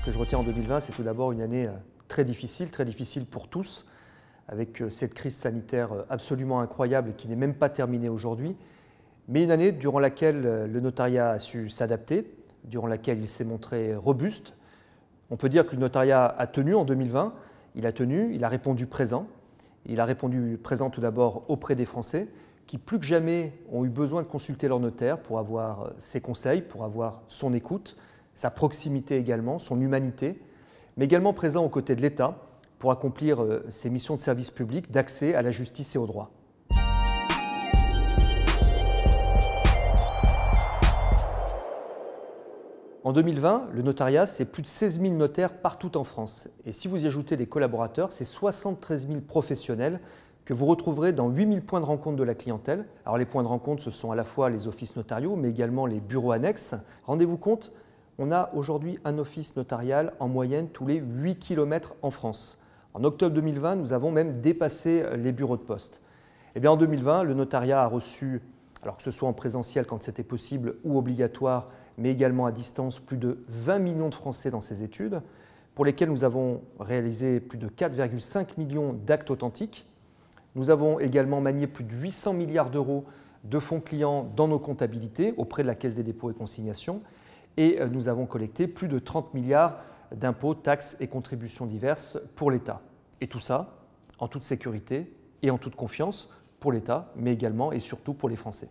que je retiens en 2020, c'est tout d'abord une année très difficile pour tous, avec cette crise sanitaire absolument incroyable qui n'est même pas terminée aujourd'hui, mais une année durant laquelle le notariat a su s'adapter, durant laquelle il s'est montré robuste. On peut dire que le notariat a tenu en 2020, il a répondu présent. Il a répondu présent tout d'abord auprès des Français qui plus que jamais ont eu besoin de consulter leur notaire pour avoir ses conseils, pour avoir son écoute, sa proximité également, son humanité, mais également présent aux côtés de l'État pour accomplir ses missions de service public, d'accès à la justice et au droit. En 2020, le notariat, c'est plus de 16 000 notaires partout en France. Et si vous y ajoutez les collaborateurs, c'est 73 000 professionnels que vous retrouverez dans 8 000 points de rencontre de la clientèle. Alors les points de rencontre, ce sont à la fois les offices notariaux, mais également les bureaux annexes. Rendez-vous compte, on a aujourd'hui un office notarial en moyenne tous les 8 km en France. En octobre 2020, nous avons même dépassé les bureaux de poste. Eh bien, en 2020, le notariat a reçu, alors que ce soit en présentiel quand c'était possible ou obligatoire, mais également à distance, plus de 20 millions de Français dans ces études, pour lesquelles nous avons réalisé plus de 4,5 millions d'actes authentiques. Nous avons également manié plus de 800 milliards d'euros de fonds clients dans nos comptabilités auprès de la Caisse des dépôts et consignations, et nous avons collecté plus de 30 milliards d'impôts, taxes et contributions diverses pour l'État. Et tout ça en toute sécurité et en toute confiance pour l'État, mais également et surtout pour les Français.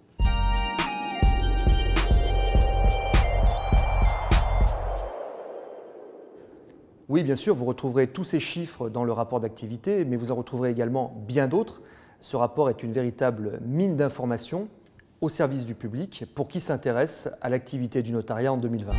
Oui, bien sûr, vous retrouverez tous ces chiffres dans le rapport d'activité, mais vous en retrouverez également bien d'autres. Ce rapport est une véritable mine d'informations au service du public pour qui s'intéresse à l'activité du notariat en 2020.